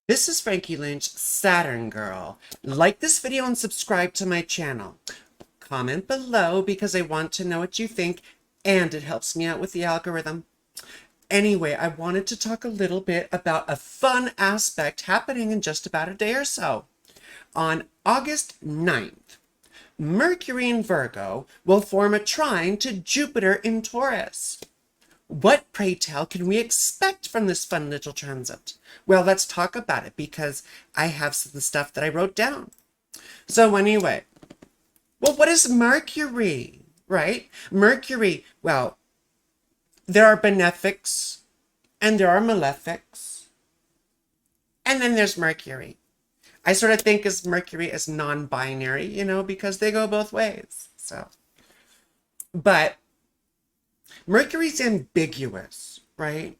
This is Frankie Lynch, Saturn Girl. Like this video and subscribe to my channel. Comment below because I want to know what you think and it helps me out with the algorithm. Anyway, I wanted to talk a little bit about a fun aspect happening in just about a day or so. On August 9th, Mercury in Virgo will form a trine to Jupiter in Taurus. What, pray tell, can we expect from this fun little transit? Well, let's talk about it because I have some stuff that I wrote down. So anyway, well, what is Mercury, right? Mercury, well, there are benefics and there are malefics. And then there's Mercury. I sort of think of Mercury as non-binary, because they go both ways. But Mercury's ambiguous, right?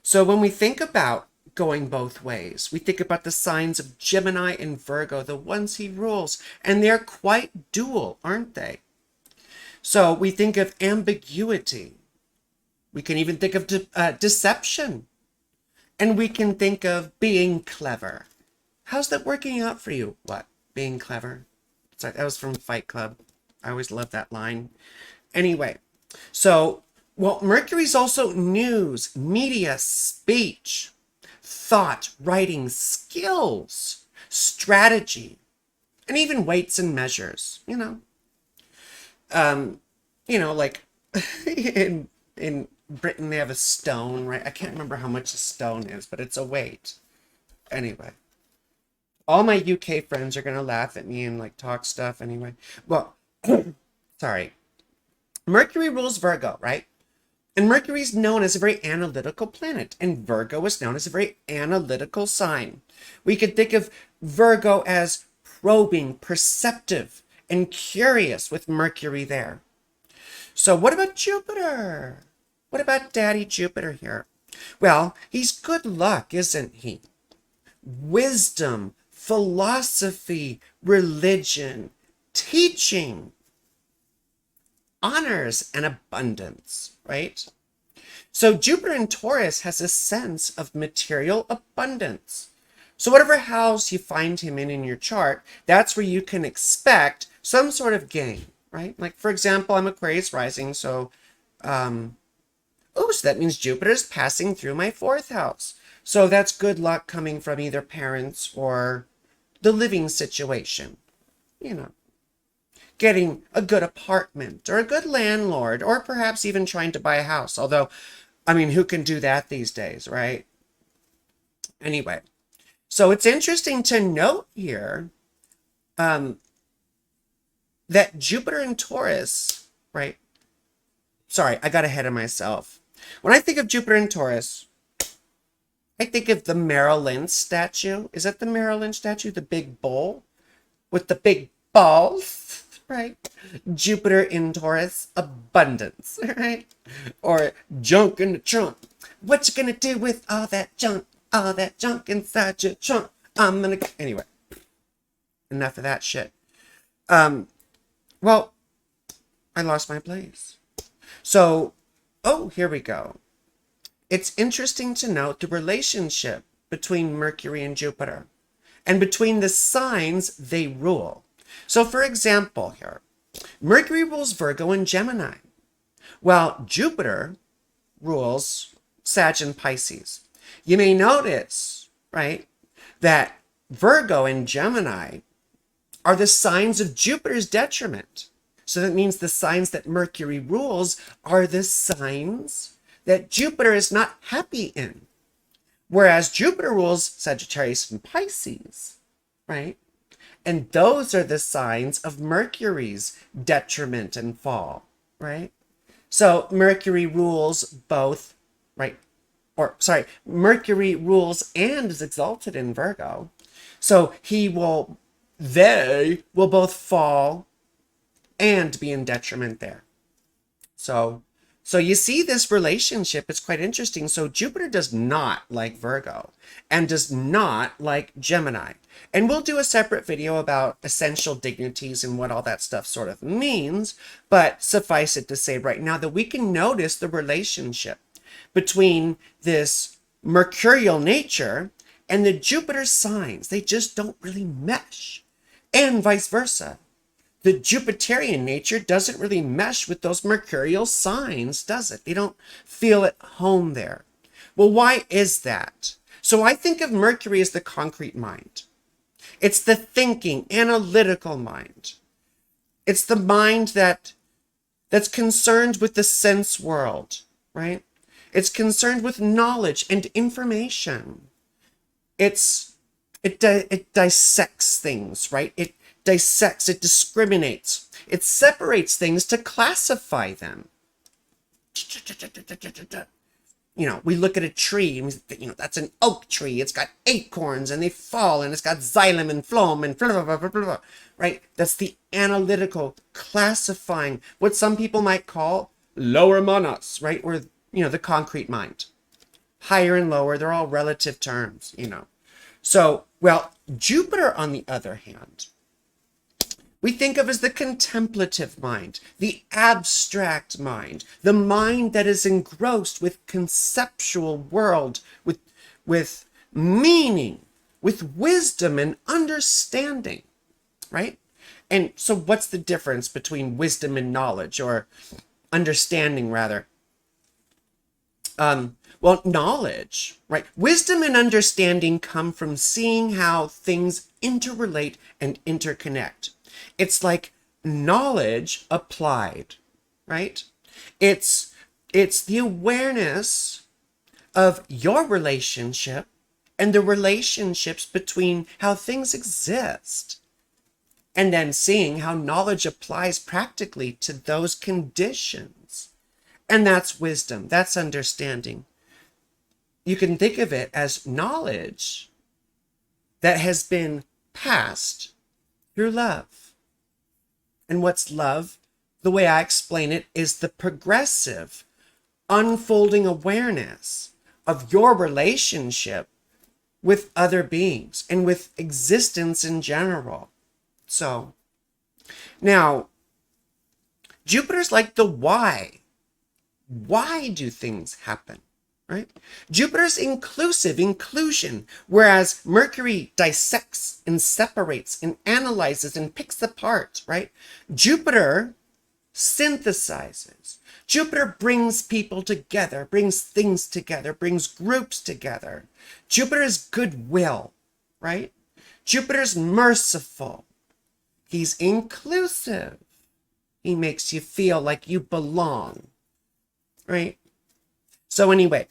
So when we think about going both ways, we think about the signs of Gemini and Virgo, the ones he rules, and they're quite dual, aren't they? So we think of ambiguity. We can even think of deception. And we can think of being clever. How's that working out for you? What? Being clever? Sorry, that was from Fight Club. I always love that line. Anyway, so, well, Mercury's also news, media, speech, thought, writing, skills, strategy, and even weights and measures, like in Britain, they have a stone, right? I can't remember how much a stone is, but it's a weight. Anyway, all my UK friends are going to laugh at me and talk stuff anyway. Well, sorry. Mercury rules Virgo, right? And Mercury is known as a very analytical planet, and Virgo is known as a very analytical sign. We could think of Virgo as probing, perceptive, and curious with Mercury there. So what about Jupiter? What about Daddy Jupiter here? Well, he's good luck, isn't he? Wisdom, philosophy, religion, teaching, honors, and abundance, right? So Jupiter in Taurus has a sense of material abundance. So whatever house you find him in your chart, that's where you can expect some sort of gain, right? Like, for example, I'm Aquarius rising, so, so that means Jupiter is passing through my 4th house. So that's good luck coming from either parents or the living situation, getting a good apartment or a good landlord, or perhaps even trying to buy a house. Although, who can do that these days, right? Anyway, so it's interesting to note here that Jupiter in Taurus, right? Sorry, I got ahead of myself. When I think of Jupiter in Taurus, I think of the Merrill Lynch statue. Is that the Merrill Lynch statue? The big bull with the big balls, right? Jupiter in Taurus, abundance, right? Or junk in the trunk. What you gonna do with all that junk inside your trunk? Anyway, enough of that shit. Well, I lost my place. So, here we go. It's interesting to note the relationship between Mercury and Jupiter and between the signs they rule. So for example here, Mercury rules Virgo and Gemini, while Jupiter rules Sag and Pisces. You may notice, right, that Virgo and Gemini are the signs of Jupiter's detriment. So that means the signs that Mercury rules are the signs that Jupiter is not happy in. Whereas Jupiter rules Sagittarius and Pisces, right? And those are the signs of Mercury's detriment and fall, right? So Mercury rules both, right? Mercury rules and is exalted in Virgo. So they will both fall and be in detriment there. So you see this relationship, it's quite interesting. So Jupiter does not like Virgo and does not like Gemini. And we'll do a separate video about essential dignities and what all that stuff sort of means. But suffice it to say right now that we can notice the relationship between this mercurial nature And the Jupiter signs, they just don't really mesh. And vice versa. The Jupiterian nature doesn't really mesh with those Mercurial signs, does it? They don't feel at home there. Well, why is that? So I think of Mercury as the concrete mind. It's the thinking, analytical mind. It's the mind that's concerned with the sense world, right? It's concerned with knowledge and information. It dissects things, right? It dissects, it discriminates. It separates things to classify them. You know, we look at a tree and you know, that's an oak tree. It's got acorns and they fall and it's got xylem and phloem and blah, blah, blah, blah, blah, right? That's the analytical classifying, what some people might call lower monos, right? Or, you know, the concrete mind. Higher and lower, they're all relative terms, you know. So, well, Jupiter, on the other hand, we think of as the contemplative mind, the abstract mind, the mind that is engrossed with conceptual world, with meaning, with wisdom and understanding, right? And so what's the difference between wisdom and knowledge, or understanding rather? Well, knowledge, right? Wisdom and understanding come from seeing how things interrelate and interconnect. It's like knowledge applied, right? It's the awareness of your relationship and the relationships between how things exist. And then seeing how knowledge applies practically to those conditions. And that's wisdom, that's understanding. You can think of it as knowledge that has been passed through love. And what's love? The way I explain it is the progressive, unfolding awareness of your relationship with other beings and with existence in general. So, now, Jupiter's like the why. Why do things happen? Right? Jupiter's inclusion, whereas Mercury dissects and separates and analyzes and picks apart, right? Jupiter synthesizes. Jupiter brings people together, brings things together, brings groups together. Jupiter is goodwill, right? Jupiter's merciful. He's inclusive. He makes you feel like you belong, right? So anyway,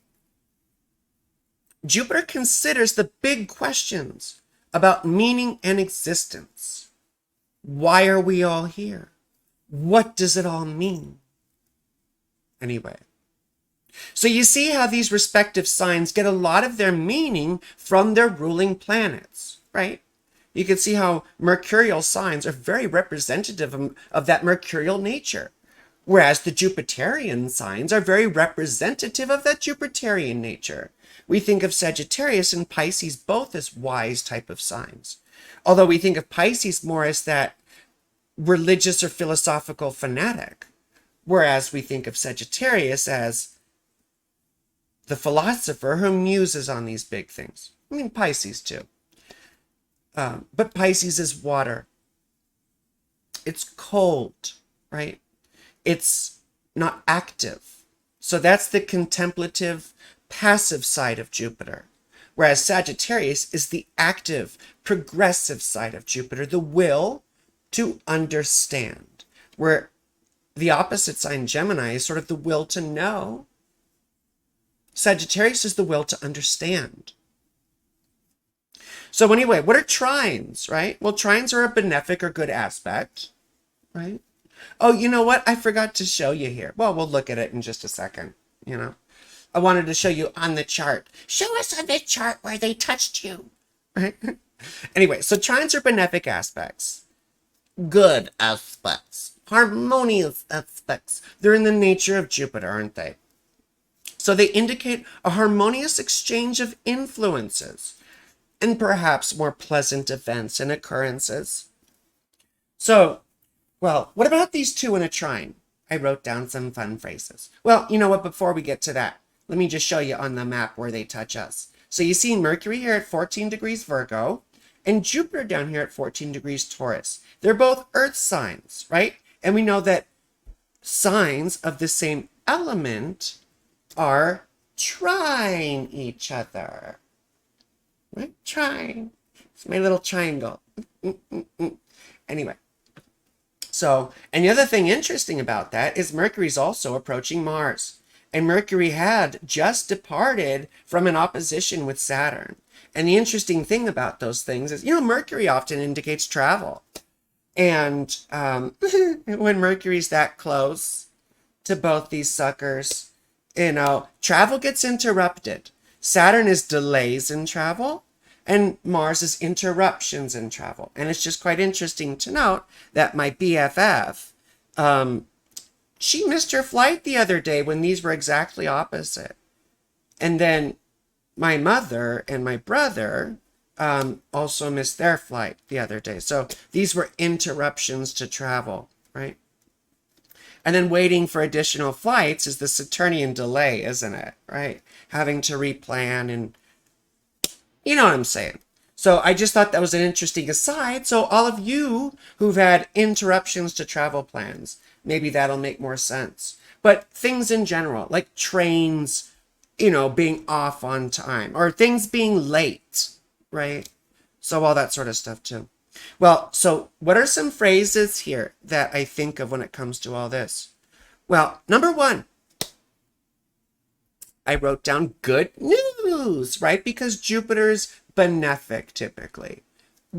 Jupiter considers the big questions about meaning and existence. Why are we all here? What does it all mean? Anyway, so you see how these respective signs get a lot of their meaning from their ruling planets, right? You can see how Mercurial signs are very representative of that Mercurial nature, whereas the Jupiterian signs are very representative of that Jupiterian nature. We think of Sagittarius and Pisces both as wise type of signs, although we think of Pisces more as that religious or philosophical fanatic, whereas we think of Sagittarius as the philosopher who muses on these big things. I mean, Pisces too. But Pisces is water. It's cold, right? It's not active. So that's the contemplative, passive side of Jupiter. Whereas Sagittarius is the active, progressive side of Jupiter, the will to understand. Where the opposite sign, Gemini, is sort of the will to know. Sagittarius is the will to understand. So anyway, what are trines, right? Well, trines are a benefic or good aspect, right? Oh, you know what? I forgot to show you here. Well, we'll look at it in just a second, you know. I wanted to show you on the chart. Show us on the chart where they touched you, right? Anyway, so trines are benefic aspects. Good aspects. Harmonious aspects. They're in the nature of Jupiter, aren't they? So they indicate a harmonious exchange of influences and perhaps more pleasant events and occurrences. So, well, what about these two in a trine? I wrote down some fun phrases. Well, you know what? Before we get to that, let me just show you on the map where they touch us. So you see Mercury here at 14 degrees Virgo and Jupiter down here at 14 degrees Taurus. They're both earth signs, right? And we know that signs of the same element are trine each other, right? Trine. It's my little triangle. Anyway, so, and the other thing interesting about that is Mercury's also approaching Mars. And Mercury had just departed from an opposition with Saturn. And the interesting thing about those things is, Mercury often indicates travel. And when Mercury's that close to both these suckers, travel gets interrupted. Saturn is delays in travel, and Mars is interruptions in travel. And it's just quite interesting to note that my BFF, she missed her flight the other day when these were exactly opposite. And then my mother and my brother also missed their flight the other day. So these were interruptions to travel, right? And then waiting for additional flights is the Saturnian delay, isn't it? Right? Having to replan, and you know what I'm saying. So I just thought that was an interesting aside. So all of you who've had interruptions to travel plans, maybe that'll make more sense. But things in general, like trains, being off on time, or things being late, right? So all that sort of stuff too. Well, so what are some phrases here that I think of when it comes to all this? Well, number one, I wrote down good news, right? Because Jupiter's benefic typically.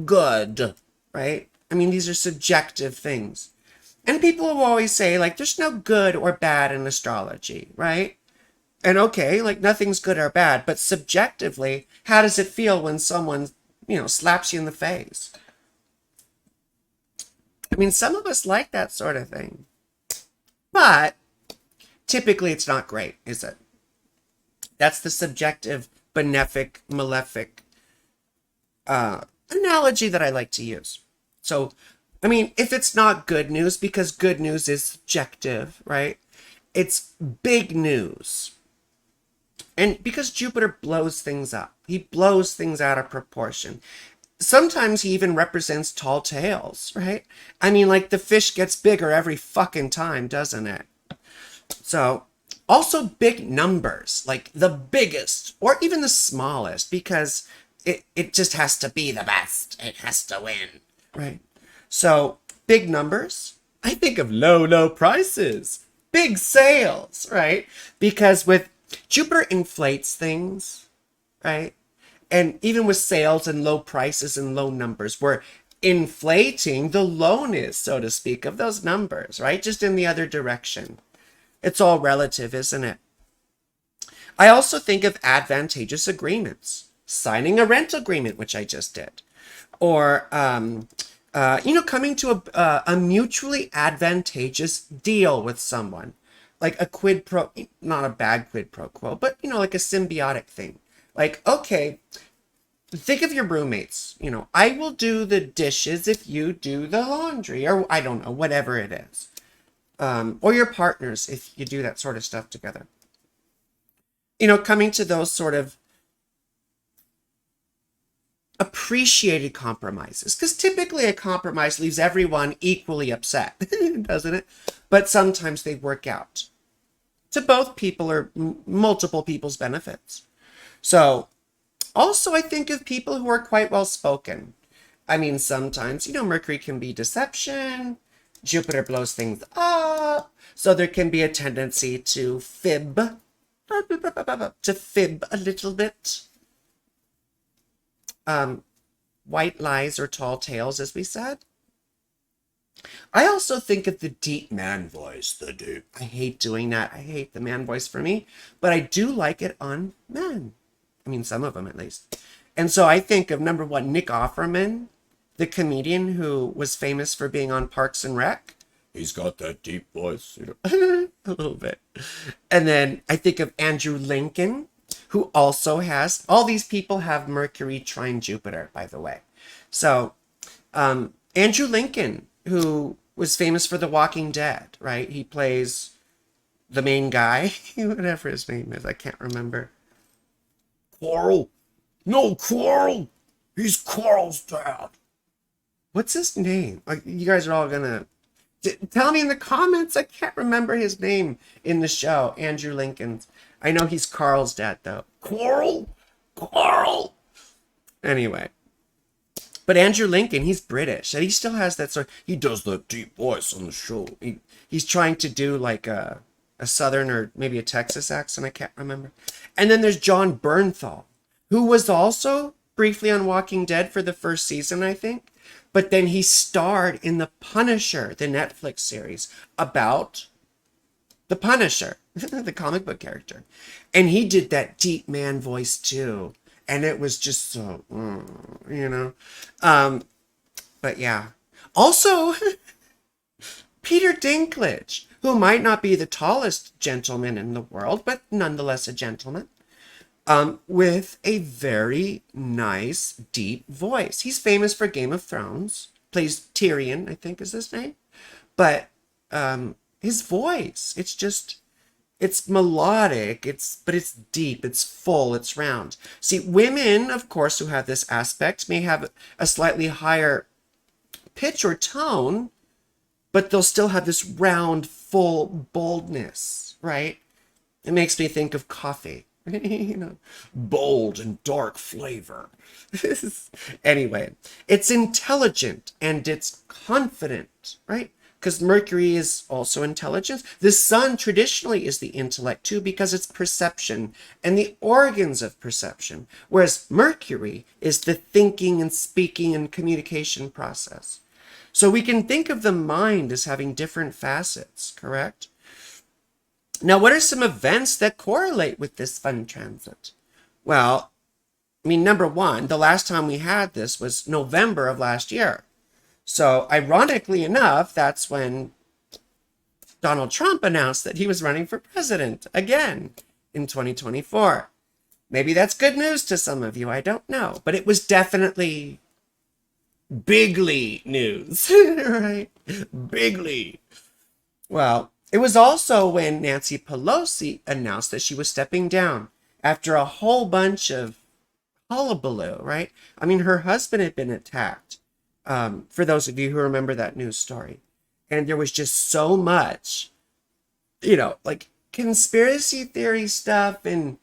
Good, right? I mean, these are subjective things. And people will always say, like, there's no good or bad in astrology, right? And okay, like nothing's good or bad, but subjectively, how does it feel when someone, slaps you in the face? I mean, some of us like that sort of thing. But typically it's not great, is it? That's the subjective, benefic, malefic analogy that I like to use. So, I mean, if it's not good news, because good news is subjective, right? It's big news. And because Jupiter blows things up, he blows things out of proportion. Sometimes he even represents tall tales, right? I mean, like the fish gets bigger every fucking time, doesn't it? So, also big numbers, like the biggest or even the smallest, because it just has to be the best. It has to win, right? So, big numbers. I think of low prices, big sales, right? Because with Jupiter inflates things, right? And even with sales and low prices and low numbers, we're inflating the lowness, so to speak, of those numbers, right? Just in the other direction. It's all relative, isn't it? I also think of advantageous agreements. Signing a rental agreement, which I just did. Or, coming to a mutually advantageous deal with someone. Like a quid pro, not a bad quid pro quo, but, like a symbiotic thing. Like, okay, think of your roommates. I will do the dishes if you do the laundry, or I don't know, whatever it is. Or your partners if you do that sort of stuff together. Coming to those sort of appreciated compromises, because typically a compromise leaves everyone equally upset, doesn't it? But sometimes they work out to both people or multiple people's benefits. So also I think of people who are quite well spoken. I mean, sometimes, Mercury can be deception, Jupiter blows things up, so there can be a tendency to fib a little bit. White lies or tall tales, as we said. I also think of the deep man voice. I hate doing that. I hate the man voice for me, but I do like it on men. I mean, some of them at least. And so I think of number one, Nick Offerman, the comedian who was famous for being on Parks and Rec. He's got that deep voice, a little bit. And then I think of Andrew Lincoln, who also has, all these people have Mercury trine Jupiter, by the way. So Andrew Lincoln, who was famous for The Walking Dead, right? He plays the main guy, whatever his name is, I can't remember. Quarrel. No, Carl. He's Carl's dad. What's his name? Like, you guys are all gonna tell me in the comments. I can't remember his name in the show. Andrew Lincoln's. I know he's Carl's dad though. Carl. Carl. Anyway, but Andrew Lincoln, he's British, and he still has that sort. He does that deep voice on the show. He's trying to do like a Southern or maybe a Texas accent. I can't remember. And then there's John Bernthal, who was also briefly on Walking Dead for the first season, I think. But then he starred in The Punisher, the Netflix series about the Punisher, the comic book character. And he did that deep man voice too. And it was just so, you know. But yeah. Also, Peter Dinklage, who might not be the tallest gentleman in the world, but nonetheless a gentleman, with a very nice, deep voice. He's famous for Game of Thrones, plays Tyrion, I think is his name. But his voice, it's melodic, but it's deep, it's full, it's round. See, women, of course, who have this aspect may have a slightly higher pitch or tone, but they'll still have this round, full boldness, right? It makes me think of coffee. You know, bold and dark flavor. Anyway, it's intelligent and it's confident, right? Because Mercury is also intelligence. The sun traditionally is the intellect too, because it's perception and the organs of perception, whereas Mercury is the thinking and speaking and communication process. So we can think of the mind as having different facets, correct? Now, what are some events that correlate with this fun transit? Well, I mean, number one, the last time we had this was November of last year. So, ironically enough, that's when Donald Trump announced that he was running for president again in 2024. Maybe that's good news to some of you, I don't know. But it was definitely bigly news, right? Bigly. Well, it was also when Nancy Pelosi announced that she was stepping down after a whole bunch of hullabaloo, right? I mean, her husband had been attacked, for those of you who remember that news story. And there was just so much, you know, like conspiracy theory stuff and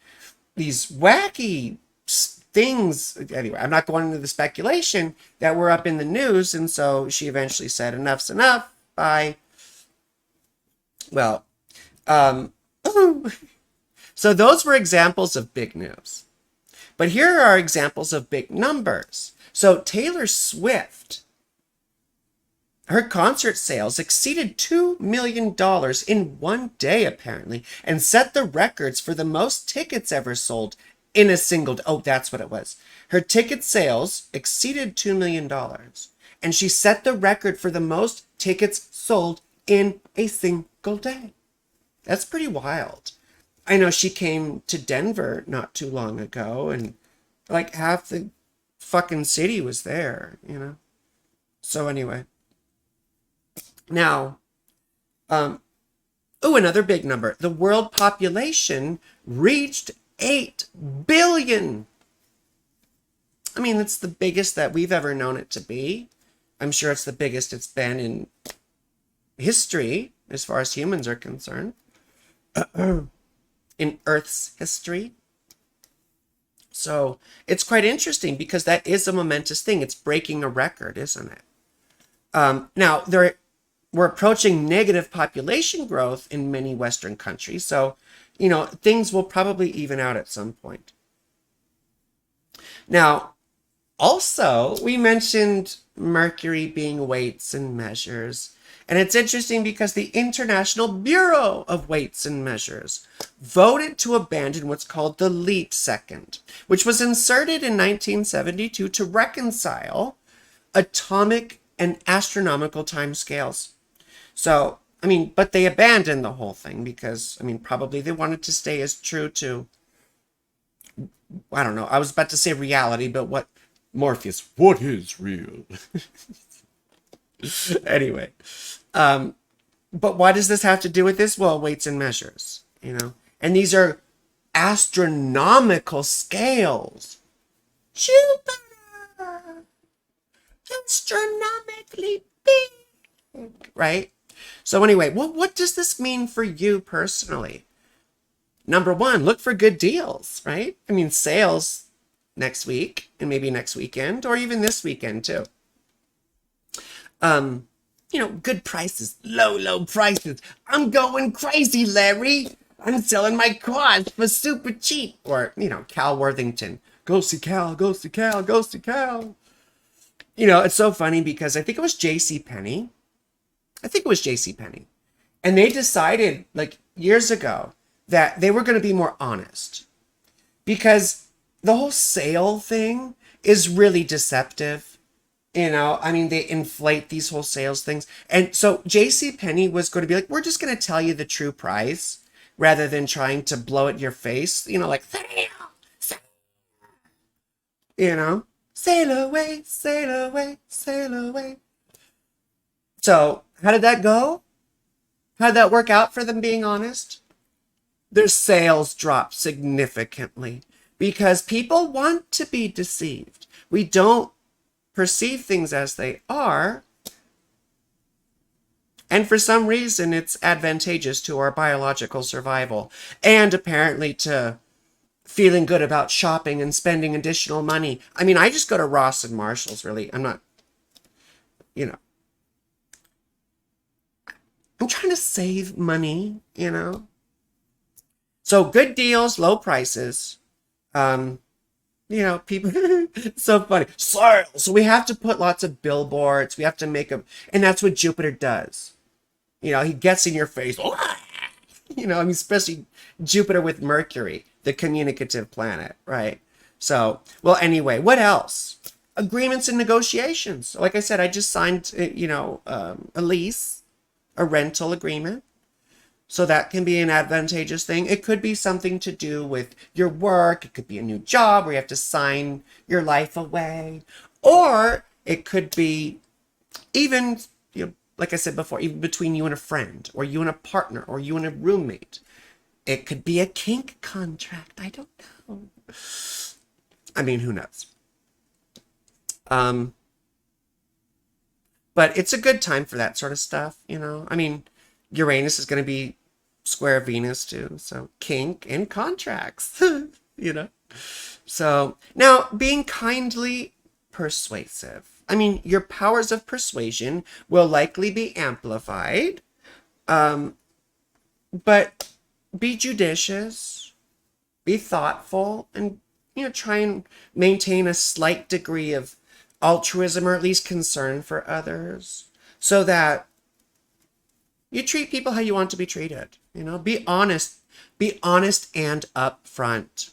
these wacky things. Anyway, I'm not going into the speculation that were up in the news. And so she eventually said, enough's enough. Bye. Well, so those were examples of big news. But here are examples of big numbers. So Taylor Swift, her concert sales exceeded $2 million in one day, apparently, and set the records for the most tickets ever sold in a single day. Oh, that's what it was. Her ticket sales exceeded $2 million, and she set the record for the most tickets sold in a single day. That's pretty wild. I know she came to Denver not too long ago, and like half the fucking city was there, you know? So anyway. Now, another big number. The world population reached 8 billion. I mean, it's the biggest that we've ever known it to be. I'm sure it's the biggest it's been in history, as far as humans are concerned. In Earth's history. So it's quite interesting because that is a momentous thing. It's breaking a record, isn't it? Now, we're approaching negative population growth in many Western countries. So, you know, things will probably even out at some point. Now, also, we mentioned Mercury being weights and measures. And it's interesting because the International Bureau of Weights and Measures voted to abandon what's called the leap second, which was inserted in 1972 to reconcile atomic and astronomical timescales. So, I mean, but they abandoned the whole thing because, I mean, probably they wanted to stay as true to, I don't know, I was about to say reality, but what, Morpheus, what is real? Anyway, but why does this have to do with this? Well, weights and measures, you know, and these are astronomical scales. Jupiter, astronomically big, right? So anyway, what does this mean for you personally? Number one, look for good deals, right? I mean, sales next week and maybe next weekend or even this weekend too. Good prices, low prices. I'm going crazy, Larry. I'm selling my cars for super cheap. Or, Cal Worthington. Go see Cal, go see Cal, go see Cal. It's so funny because I think it was J.C. Penney. And they decided like years ago that they were going to be more honest because the whole sale thing is really deceptive. I mean, they inflate these whole sales things. And so J.C. Penney was going to be like, we're just going to tell you the true price rather than trying to blow it in your face, like, sail away, sail away, sail away. So how did that go? How did that work out for them being honest? Their sales dropped significantly because people want to be deceived. We don't perceive things as they are. And for some reason, it's advantageous to our biological survival and apparently to feeling good about shopping and spending additional money. I mean, I just go to Ross and Marshall's, really. I'm not, I'm trying to save money, So good deals, low prices. People, it's so funny. Sales. So we have to put lots of billboards. We have to make them, and that's what Jupiter does. He gets in your face. Especially Jupiter with Mercury, the communicative planet, right? So, well, anyway, what else? Agreements and negotiations. Like I said, I just signed, a lease, a rental agreement. So that can be an advantageous thing. It could be something to do with your work. It could be a new job where you have to sign your life away. Or it could be even, like I said before, even between you and a friend, or you and a partner, or you and a roommate. It could be a kink contract. I don't know. I mean, who knows? But it's a good time for that sort of stuff, I mean, Uranus is going to be square Venus too, so kink and contracts. So now, being kindly persuasive, I mean, your powers of persuasion will likely be amplified, but be judicious, be thoughtful, and try and maintain a slight degree of altruism, or at least concern for others, so that you treat people how you want to be treated. Be honest and upfront,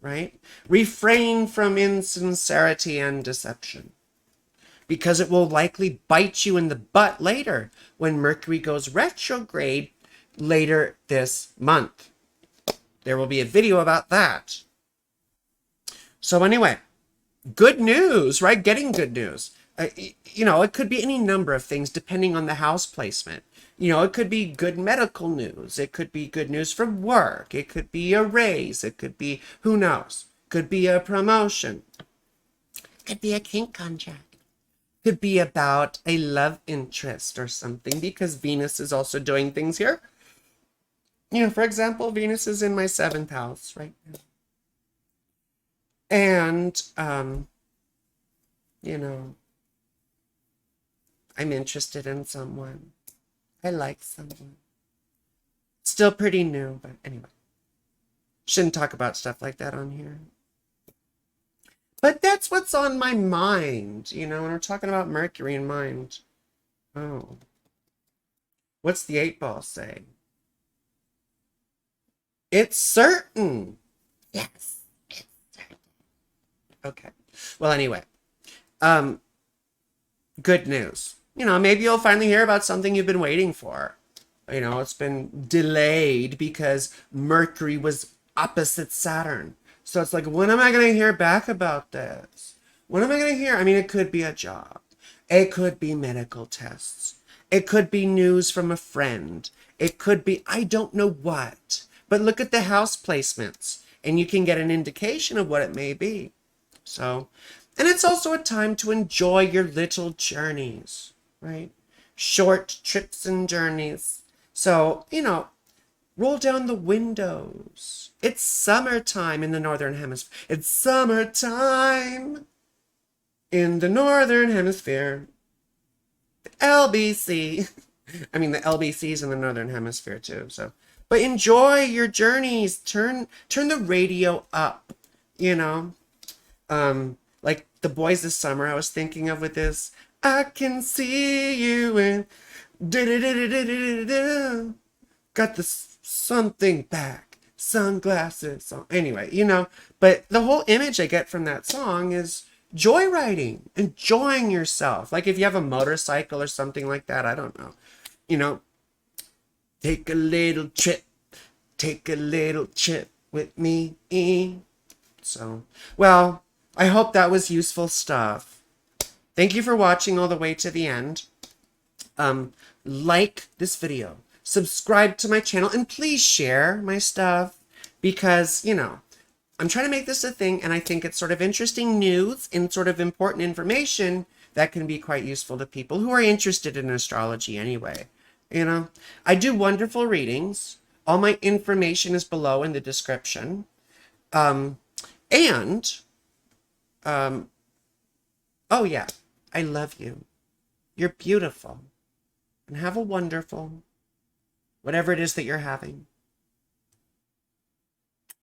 right? Refrain from insincerity and deception, because it will likely bite you in the butt later when Mercury goes retrograde later this month. There will be a video about that. So anyway, good news, right? Getting good news. It could be any number of things depending on the house placement. It could be good medical news. It could be good news from work. It could be a raise. It could be, who knows? Could be a promotion. Could be a kink contract. Could be about a love interest or something, because Venus is also doing things here. For example, Venus is in my 7th house right now. And, I'm interested in someone. I like someone. Still pretty new, but anyway. Shouldn't talk about stuff like that on here. But that's what's on my mind, and we're talking about Mercury in mind. Oh. What's the 8-ball say? It's certain. Yes, it's certain. Okay. Well, anyway. Good news. Maybe you'll finally hear about something you've been waiting for. It's been delayed because Mercury was opposite Saturn. So it's like, when am I going to hear back about this? When am I going to hear? I mean, it could be a job. It could be medical tests. It could be news from a friend. It could be, I don't know what. But look at the house placements, and you can get an indication of what it may be. So, and it's also a time to enjoy your little journeys, right? Short trips and journeys. So, roll down the windows. It's summertime in the Northern Hemisphere. It's summertime in the Northern Hemisphere. The LBC. I mean, the LBC's in the Northern Hemisphere too. So, but enjoy your journeys. Turn the radio up. You know, like the boys this summer. I was thinking of with this. I can see you in. Got the something back. Sunglasses. So anyway, but the whole image I get from that song is joyriding, enjoying yourself. Like if you have a motorcycle or something like that, I don't know. Take a little trip with me. So, well, I hope that was useful stuff. Thank you for watching all the way to the end. Like this video, subscribe to my channel, and please share my stuff because, I'm trying to make this a thing, and I think it's sort of interesting news and sort of important information that can be quite useful to people who are interested in astrology anyway. I do wonderful readings. All my information is below in the description. Oh yeah, I love you. You're beautiful. And have a wonderful, whatever it is that you're having.